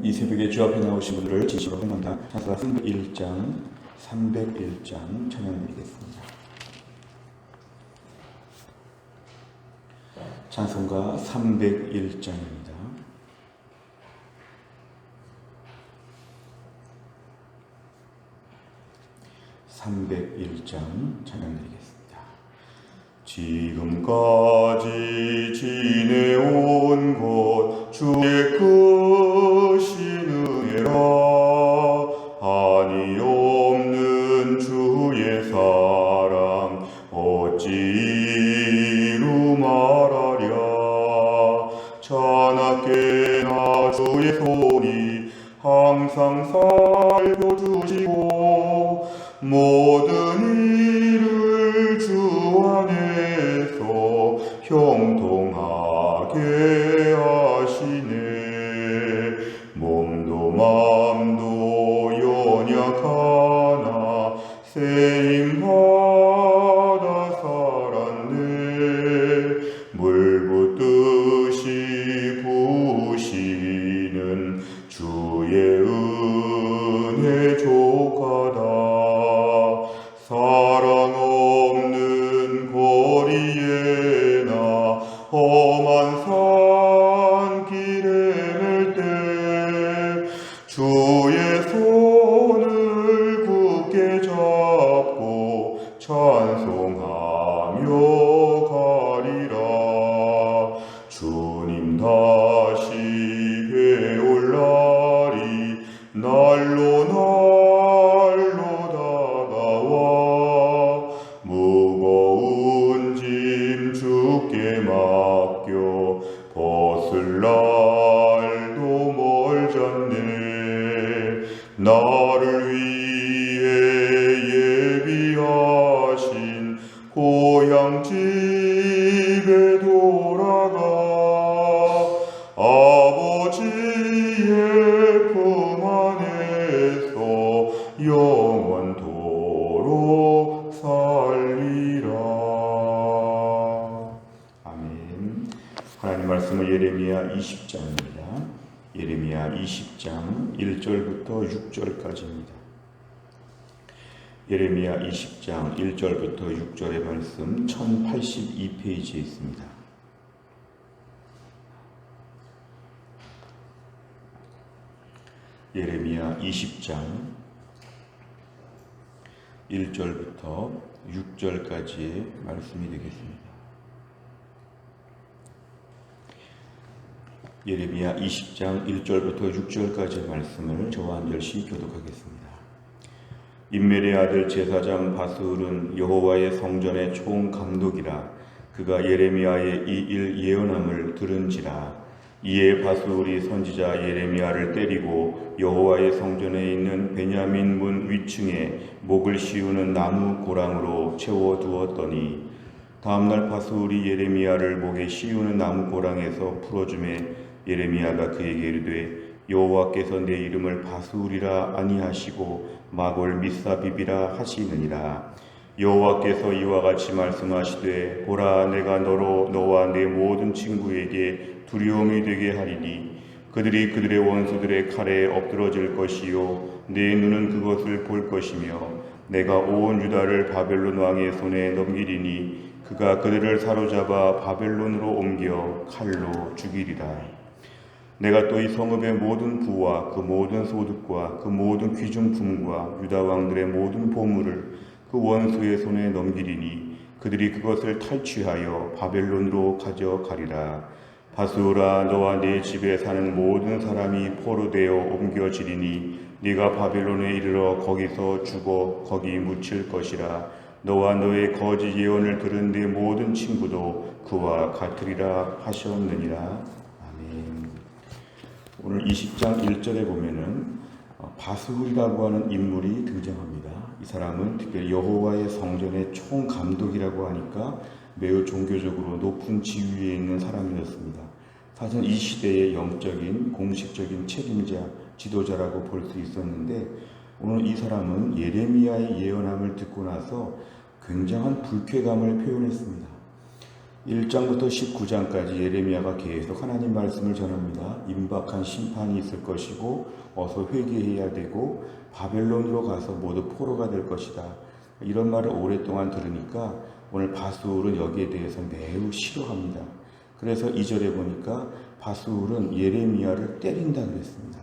이 새벽에 주 앞에 나오신 분들을 진심으로 환영합니다. 찬송가 301장 찬양드리겠습니다. 찬송가 301장입니다. 찬양드리겠습니다. 지금까지 지내온 것 주의 크신 은혜라. 한이 없는 주의 사랑 어찌 이루 말하랴. 자나깨나 주의 손이 항상 살펴주시고 모든 일을 주 안에서 형통하게 하시네. 몸도 맘도 연약하나 세임받아 살았네. 물 붓듯이 부으시는 주의 은혜 족하다. 사랑 없는 거리에나 험한 산길에 맬 때 주의 손을 굳게 잡고 찬송하며 가리라. 주님 다시 해올 날이 날로 다가와. 무거운 짐 주께 맡겨 벗을 날도 멀잖네. 나를 위해 예비하신 고향 집에 돌아가 아버지의 품 안에서 영원토록 살리라. 아멘. 하나님 말씀은 예레미야 20장입니다. 예레미야 20장 1절부터 6절까지입니다. 예레미야 20장 1절부터 6절의 말씀 1082페이지에 있습니다. 예레미야 20장 1절부터 6절까지의 말씀이 되겠습니다. 예레미야 20장 1절부터 6절까지의 말씀을 저와 한 절씩 교독하겠습니다. 임멜의 아들 제사장 바스울은 여호와의 성전의 총감독이라. 그가 예레미야의 이 일 예언함을 들은지라. 이에 바스울이 선지자 예레미야를 때리고 여호와의 성전에 있는 베냐민 문 위층에 목을 씌우는 나무 고랑으로 채워두었더니 다음날 바스울이 예레미야를 목에 씌우는 나무 고랑에서 풀어주매 예레미야가 그에게 이르되 여호와께서 내 이름을 바스울이라 아니하시고 마골 미사비비라 하시느니라. 여호와께서 이와 같이 말씀하시되 보라, 내가 너로 너와 내 모든 친구에게 두려움이 되게 하리니 그들이 그들의 원수들의 칼에 엎드러질 것이요 내 눈은 그것을 볼 것이며 내가 온 유다를 바벨론 왕의 손에 넘기리니 그가 그들을 사로잡아 바벨론으로 옮겨 칼로 죽이리라. 내가 또 이 성읍의 모든 부와 그 모든 소득과 그 모든 귀중품과 유다 왕들의 모든 보물을 그 원수의 손에 넘기리니 그들이 그것을 탈취하여 바벨론으로 가져가리라. 바스울아, 너와 네 집에 사는 모든 사람이 포로되어 옮겨지리니 네가 바벨론에 이르러 거기서 죽어 거기 묻힐 것이라. 너와 너의 거짓 예언을 들은 네 모든 친구도 그와 같으리라 하셨느니라. 아멘. 오늘 20장 1절에 보면은 바스울이라고 하는 인물이 등장합니다. 이 사람은 특별히 여호와의 성전의 총감독이라고 하니까 매우 종교적으로 높은 지위에 있는 사람이었습니다. 사실 이 시대의 영적인 공식적인 책임자, 지도자라고 볼 수 있었는데 오늘 이 사람은 예레미야의 예언함을 듣고 나서 굉장한 불쾌감을 표현했습니다. 1장부터 19장까지 예레미야가 계속 하나님 말씀을 전합니다. 임박한 심판이 있을 것이고 어서 회개해야 되고 바벨론으로 가서 모두 포로가 될 것이다. 이런 말을 오랫동안 들으니까 오늘 바수울은 여기에 대해서 매우 싫어합니다. 그래서 2절에 보니까 바수울은 예레미야를 때린다 그랬습니다.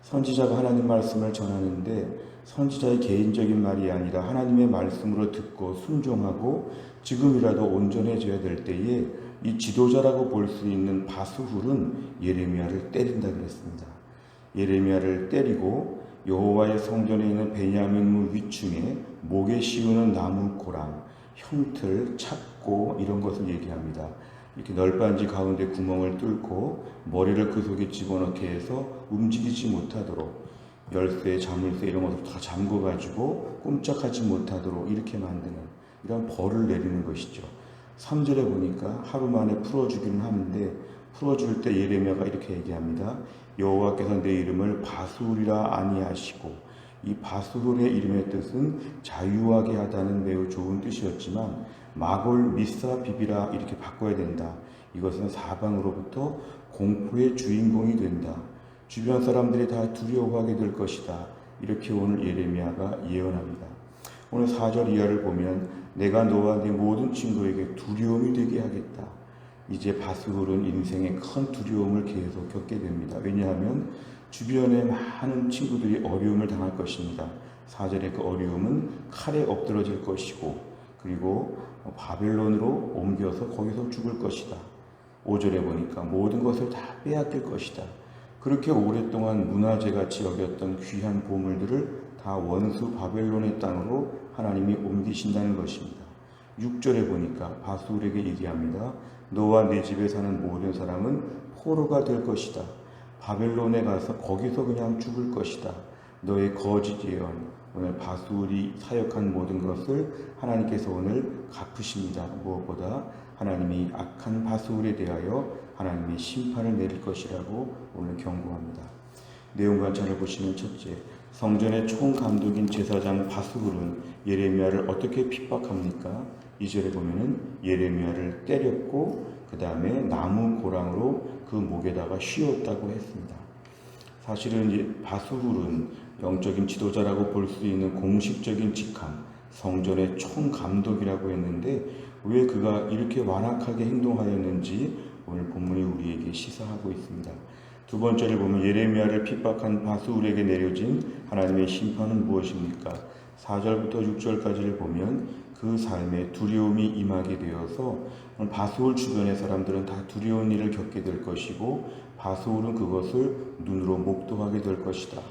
선지자가 하나님 말씀을 전하는데 선지자의 개인적인 말이 아니라 하나님의 말씀으로 듣고 순종하고 지금이라도 온전해져야 될 때에 이 지도자라고 볼 수 있는 바수훌은 예레미야를 때린다 그랬습니다. 예레미야를 때리고 여호와의 성전에 있는 베냐민 문 위층에 목에 씌우는 나무 고랑, 형틀, 착고 이런 것을 얘기합니다. 이렇게 널빤지 가운데 구멍을 뚫고 머리를 그 속에 집어넣게 해서 움직이지 못하도록 열쇠, 자물쇠 이런 것을 다 잠궈가지고 꼼짝하지 못하도록 이렇게 만드는 이런 벌을 내리는 것이죠. 3절에 보니까 하루 만에 풀어주기는 하는데 풀어줄 때 예레미야가 이렇게 얘기합니다. 여호와께서 내 이름을 바수울이라 아니하시고, 이 바수울의 이름의 뜻은 자유하게 하다는 매우 좋은 뜻이었지만 마골 미사 비비라 이렇게 바꿔야 된다. 이것은 사방으로부터 공포의 주인공이 된다. 주변 사람들이 다 두려워하게 될 것이다. 이렇게 오늘 예레미야가 예언합니다. 오늘 4절 이하를 보면 내가 너와 내 모든 친구에게 두려움이 되게 하겠다. 이제 바수울은 인생의 큰 두려움을 계속 겪게 됩니다. 왜냐하면 주변에 많은 친구들이 어려움을 당할 것입니다. 4절의 그 어려움은 칼에 엎드러질 것이고 그리고 바벨론으로 옮겨서 거기서 죽을 것이다. 5절에 보니까 모든 것을 다 빼앗길 것이다. 그렇게 오랫동안 문화재같이 여겼던 귀한 보물들을 다 원수 바벨론의 땅으로 하나님이 옮기신다는 것입니다. 6절에 보니까 바수울에게 얘기합니다. 너와 내 집에 사는 모든 사람은 포로가 될 것이다. 바벨론에 가서 거기서 그냥 죽을 것이다. 너의 거짓 예언, 오늘 바수울이 사역한 모든 것을 하나님께서 오늘 갚으십니다. 무엇보다 하나님이 악한 바수울에 대하여 하나님의 심판을 내릴 것이라고 오늘 경고합니다. 내용 관찰을 보시면 첫째, 성전의 총감독인 제사장 바수울은 예레미야를 어떻게 핍박합니까? 2절에 보면은 예레미야를 때렸고 그 다음에 나무 고랑으로 그 목에다가 씌웠다고 했습니다. 사실은 바수울은 영적인 지도자라고 볼 수 있는 공식적인 직함, 성전의 총감독이라고 했는데 왜 그가 이렇게 완악하게 행동하였는지 오늘 본문이 우리에게 시사하고 있습니다. 두 번째를 보면 예레미야를 핍박한 바수울에게 내려진 하나님의 심판은 무엇입니까? 4절부터 6절까지를 보면 그 삶에 두려움이 임하게 되어서 바수울 주변의 사람들은 다 두려운 일을 겪게 될 것이고 바수울은 그것을 눈으로 목도하게 될 것이다.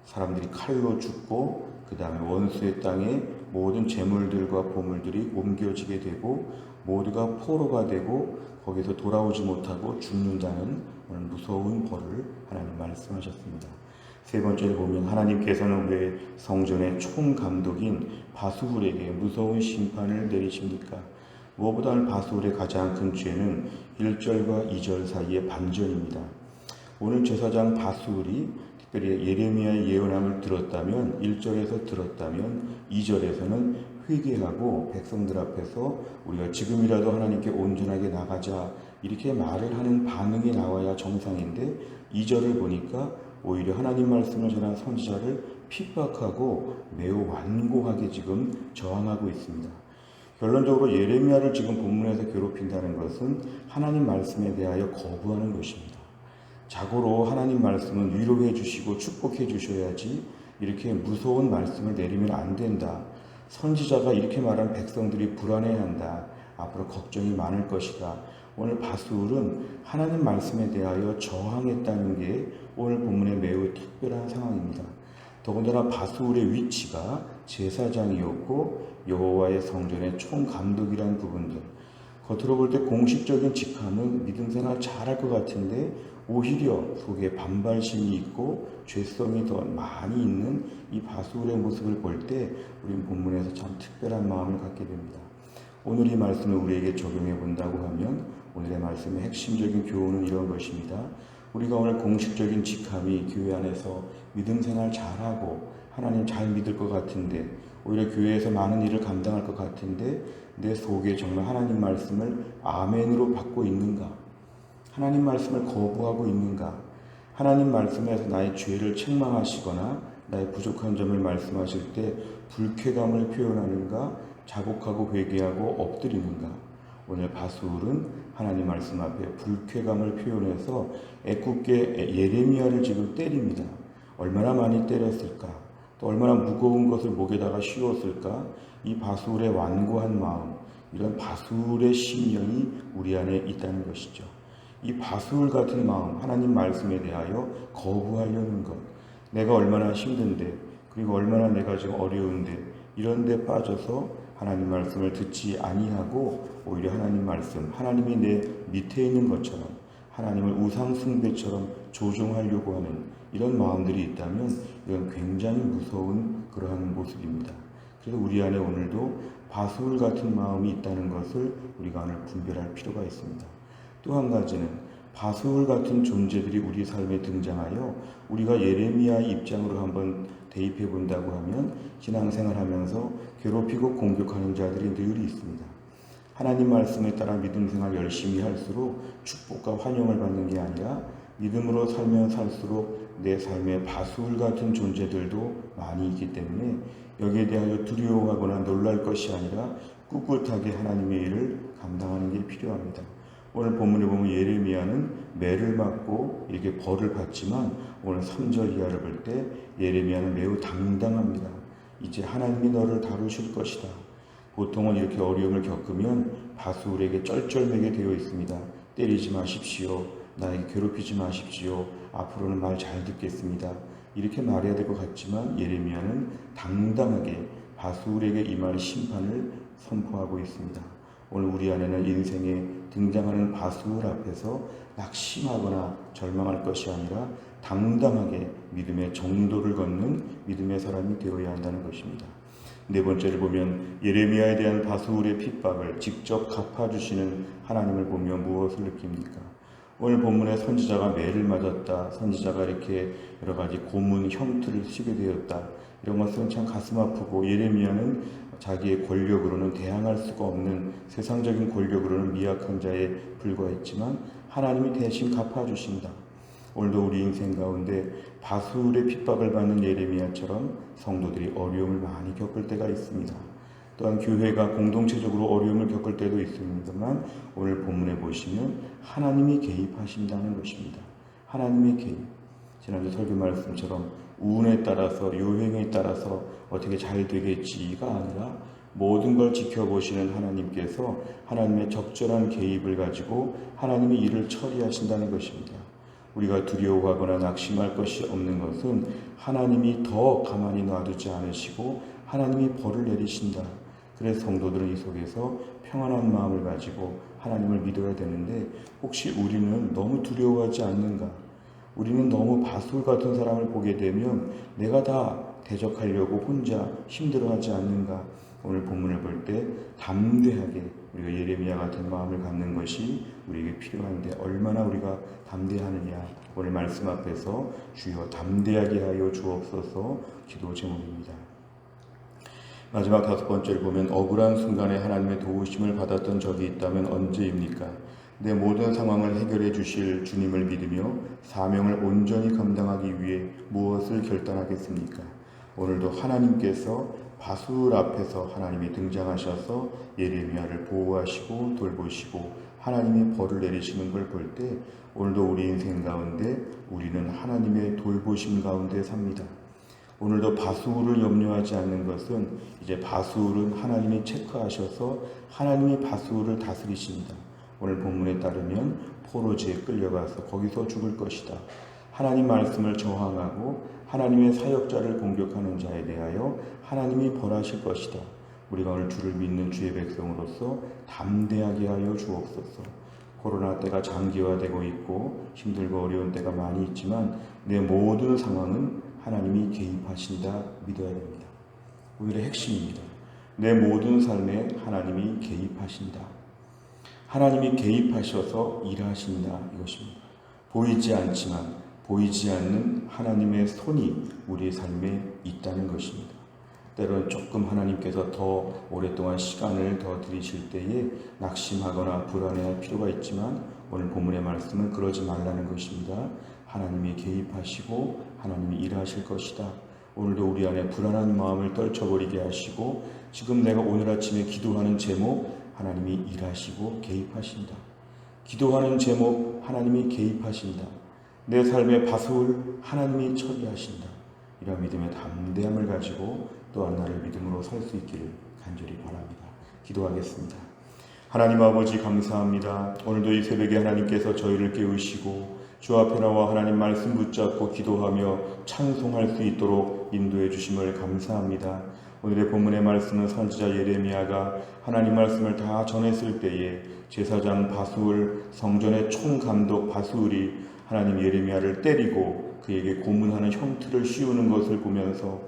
사람들이 칼로 죽고 그 다음에 원수의 땅에 모든 재물들과 보물들이 옮겨지게 되고 모두가 포로가 되고 거기서 돌아오지 못하고 죽는다는 오늘 무서운 벌을 하나님 말씀하셨습니다. 세 번째를 보면 하나님께서는 왜 성전의 총감독인 바수울에게 무서운 심판을 내리십니까? 무엇보다 바수울의 가장 큰 죄는 1절과 2절 사이의 반전입니다. 오늘 제사장 바수울이 특별히 예레미야의 예언함을 들었다면 1절에서 들었다면 2절에서는 회개하고 백성들 앞에서 우리가 지금이라도 하나님께 온전하게 나가자 이렇게 말을 하는 반응이 나와야 정상인데 2절을 보니까 오히려 하나님 말씀을 전한 선지자를 핍박하고 매우 완고하게 지금 저항하고 있습니다. 결론적으로 예레미야를 지금 본문에서 괴롭힌다는 것은 하나님 말씀에 대하여 거부하는 것입니다. 자고로 하나님 말씀은 위로해 주시고 축복해 주셔야지 이렇게 무서운 말씀을 내리면 안 된다. 선지자가 이렇게 말한 백성들이 불안해한다. 앞으로 걱정이 많을 것이다. 오늘 바수울은 하나님 말씀에 대하여 저항했다는 게 오늘 본문의 매우 특별한 상황입니다. 더군다나 바수울의 위치가 제사장이었고 여호와의 성전의 총감독이라는 부분들, 겉으로 볼 때 공식적인 직함은 믿음생활 잘할 것 같은데 오히려 속에 반발심이 있고 죄성이 더 많이 있는 이 바수울의 모습을 볼 때 우리는 본문에서 참 특별한 마음을 갖게 됩니다. 오늘 이 말씀을 우리에게 적용해 본다고 하면 오늘의 말씀의 핵심적인 교훈은 이런 것입니다. 우리가 오늘 공식적인 직함이 교회 안에서 믿음 생활 잘하고 하나님 잘 믿을 것 같은데, 오히려 교회에서 많은 일을 감당할 것 같은데 내 속에 정말 하나님 말씀을 아멘으로 받고 있는가? 하나님 말씀을 거부하고 있는가? 하나님 말씀에서 나의 죄를 책망하시거나 나의 부족한 점을 말씀하실 때 불쾌감을 표현하는가? 자복하고 회개하고 엎드리는가? 오늘 바술은 하나님 말씀 앞에 불쾌감을 표현해서 애꿎게 예레미야를 지금 때립니다. 얼마나 많이 때렸을까? 또 얼마나 무거운 것을 목에다가 씌웠을까? 이 바술의 완고한 마음, 이런 바술의 심령이 우리 안에 있다는 것이죠. 이 바술 같은 마음, 하나님 말씀에 대하여 거부하려는 것, 내가 얼마나 힘든데, 그리고 얼마나 내가 지금 어려운데, 이런 데 빠져서 하나님 말씀을 듣지 아니하고 오히려 하나님 말씀, 하나님이 내 밑에 있는 것처럼 하나님을 우상 숭배처럼 조종하려고 하는 이런 마음들이 있다면 이건 굉장히 무서운 그러한 모습입니다. 그래서 우리 안에 오늘도 바술 같은 마음이 있다는 것을 우리가 오늘 분별할 필요가 있습니다. 또 한 가지는 바술 같은 존재들이 우리 삶에 등장하여 우리가 예레미야의 입장으로 한번 대입해 본다고 하면 신앙생활하면서 괴롭히고 공격하는 자들이 늘 있습니다. 하나님 말씀에 따라 믿음 생활 열심히 할수록 축복과 환영을 받는 게 아니라 믿음으로 살면 살수록 내 삶에 바술 같은 존재들도 많이 있기 때문에 여기에 대하여 두려워하거나 놀랄 것이 아니라 꿋꿋하게 하나님의 일을 감당하는 게 필요합니다. 오늘 본문에 보면 예레미야는 매를 맞고 이렇게 벌을 받지만 오늘 3절 이하를 볼 때 예레미야는 매우 당당합니다. 이제 하나님이 너를 다루실 것이다. 보통은 이렇게 어려움을 겪으면 바술에게 쩔쩔매게 되어 있습니다. 때리지 마십시오. 나에게 괴롭히지 마십시오. 앞으로는 말 잘 듣겠습니다. 이렇게 말해야 될 것 같지만 예레미야는 당당하게 바술에게 임할 심판을 선포하고 있습니다. 오늘 우리 안에는 인생에 등장하는 바술 앞에서 낙심하거나 절망할 것이 아니라 당당하게 믿음의 정도를 걷는 믿음의 사람이 되어야 한다는 것입니다. 네 번째를 보면 예레미야에 대한 바술의 핍박을 직접 갚아주시는 하나님을 보면 무엇을 느낍니까? 오늘 본문에 선지자가 매를 맞았다, 선지자가 이렇게 여러 가지 고문 형틀을 쓰게 되었다, 이런 것은 참 가슴 아프고 예레미야는 자기의 권력으로는 대항할 수가 없는 세상적인 권력으로는 미약한 자에 불과했지만 하나님이 대신 갚아주신다. 오늘도 우리 인생 가운데 바술의 핍박을 받는 예레미야처럼 성도들이 어려움을 많이 겪을 때가 있습니다. 또한 교회가 공동체적으로 어려움을 겪을 때도 있습니다만 오늘 본문에 보시면 하나님이 개입하신다는 것입니다. 하나님의 개입. 지난주 설교 말씀처럼 운에 따라서 요행에 따라서 어떻게 잘 되겠지가 아니라 모든 걸 지켜보시는 하나님께서 하나님의 적절한 개입을 가지고 하나님의 일을 처리하신다는 것입니다. 우리가 두려워하거나 낙심할 것이 없는 것은 하나님이 더 가만히 놔두지 않으시고 하나님이 벌을 내리신다. 그래서 성도들은 이 속에서 평안한 마음을 가지고 하나님을 믿어야 되는데 혹시 우리는 너무 두려워하지 않는가? 우리는 너무 바술 같은 사람을 보게 되면 내가 다 대적하려고 혼자 힘들어하지 않는가? 오늘 본문을 볼 때 담대하게 우리가 예레미야 같은 마음을 갖는 것이 우리에게 필요한데 얼마나 우리가 담대하느냐. 오늘 말씀 앞에서 주여 담대하게 하여 주옵소서 기도 제목입니다. 마지막 5번째를 보면 억울한 순간에 하나님의 도우심을 받았던 적이 있다면 언제입니까? 내 모든 상황을 해결해 주실 주님을 믿으며 사명을 온전히 감당하기 위해 무엇을 결단하겠습니까? 오늘도 하나님께서 바술 앞에서 하나님이 등장하셔서 예레미야를 보호하시고 돌보시고 하나님이 벌을 내리시는 걸 볼 때 오늘도 우리 인생 가운데 우리는 하나님의 돌보심 가운데 삽니다. 오늘도 바술을 염려하지 않는 것은 이제 바술은 하나님이 체크하셔서 하나님이 바술을 다스리십니다. 오늘 본문에 따르면 포로지에 끌려가서 거기서 죽을 것이다. 하나님 말씀을 저항하고 하나님의 사역자를 공격하는 자에 대하여 하나님이 벌하실 것이다. 우리가 오늘 주를 믿는 주의 백성으로서 담대하게 하여 주옵소서. 코로나 때가 장기화되고 있고 힘들고 어려운 때가 많이 있지만 내 모든 상황은 하나님이 개입하신다 믿어야 됩니다. 오늘의 핵심입니다. 내 모든 삶에 하나님이 개입하신다. 하나님이 개입하셔서 일하신다 이것입니다. 보이지 않지만 보이지 않는 하나님의 손이 우리의 삶에 있다는 것입니다. 때로는 조금 하나님께서 더 오랫동안 시간을 더 들이실 때에 낙심하거나 불안해할 필요가 있지만 오늘 본문의 말씀은 그러지 말라는 것입니다. 하나님이 개입하시고 하나님이 일하실 것이다. 오늘도 우리 안에 불안한 마음을 떨쳐버리게 하시고 지금 내가 오늘 아침에 기도하는 제목 하나님이 일하시고 개입하신다. 기도하는 제목 하나님이 개입하신다. 내 삶의 바울 하나님이 처리하신다. 이런 믿음의 담대함을 가지고 또한 나를 믿음으로 살 수 있기를 간절히 바랍니다. 기도하겠습니다. 하나님 아버지 감사합니다. 오늘도 이 새벽에 하나님께서 저희를 깨우시고 주 앞에 나와 하나님 말씀 붙잡고 기도하며 찬송할 수 있도록 인도해 주심을 감사합니다. 오늘의 본문의 말씀은 선지자 예레미야가 하나님 말씀을 다 전했을 때에 제사장 바수울, 성전의 총감독 바수울이 하나님 예레미야를 때리고 그에게 고문하는 형틀을 씌우는 것을 보면서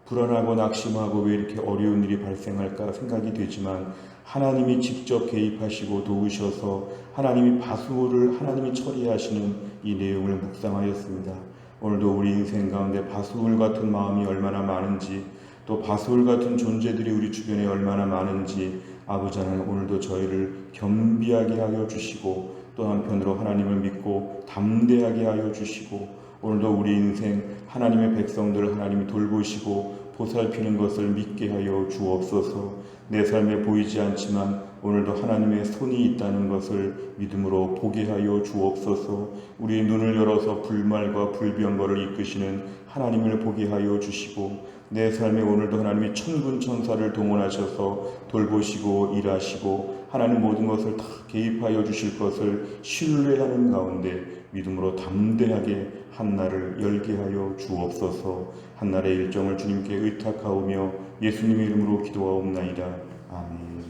불안하고 낙심하고 왜 이렇게 어려운 일이 발생할까 생각이 되지만 하나님이 직접 개입하시고 도우셔서 하나님이 바수울을 하나님이 처리하시는 이 내용을 묵상하였습니다. 오늘도 우리 인생 가운데 바수울 같은 마음이 얼마나 많은지 또 바수울 같은 존재들이 우리 주변에 얼마나 많은지 아버지 하나님 오늘도 저희를 겸비하게 하여 주시고 또 한편으로 하나님을 믿고 담대하게 하여 주시고 오늘도 우리 인생 하나님의 백성들을 하나님이 돌보시고 보살피는 것을 믿게 하여 주옵소서. 내 삶에 보이지 않지만 오늘도 하나님의 손이 있다는 것을 믿음으로 보게 하여 주옵소서. 우리의 눈을 열어서 불말과 불병거를 이끄시는 하나님을 보게 하여 주시고 내 삶에 오늘도 하나님이 천군 천사를 동원하셔서 돌보시고 일하시고 하나님 모든 것을 다 개입하여 주실 것을 신뢰하는 가운데 믿음으로 담대하게 한날을 열게 하여 주옵소서. 한날의 일정을 주님께 의탁하오며 예수님의 이름으로 기도하옵나이다. 아멘.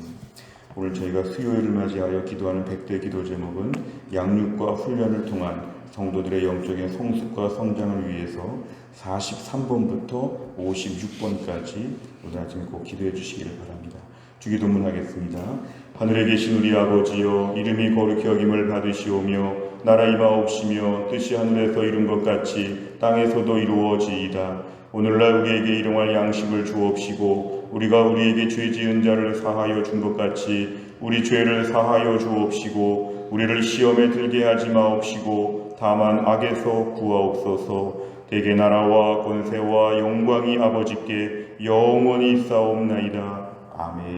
오늘 저희가 수요일을 맞이하여 기도하는 100대 기도 제목은 양육과 훈련을 통한 성도들의 영적인 성숙과 성장을 위해서 43번부터 56번까지 오늘 아침에 꼭 기도해 주시기를 바랍니다. 주기도문 하겠습니다. 하늘에 계신 우리 아버지여, 이름이 거룩히 여김을 받으시오며 나라 임하옵시며 뜻이 하늘에서 이룬 것 같이 땅에서도 이루어지이다. 오늘날 우리에게 일용할 양식을 주옵시고 우리가 우리에게 죄 지은 자를 사하여 준 것 같이 우리 죄를 사하여 주옵시고 우리를 시험에 들게 하지 마옵시고 다만 악에서 구하옵소서. 대개 나라와 권세와 영광이 아버지께 영원히 있사옵나이다. 아멘.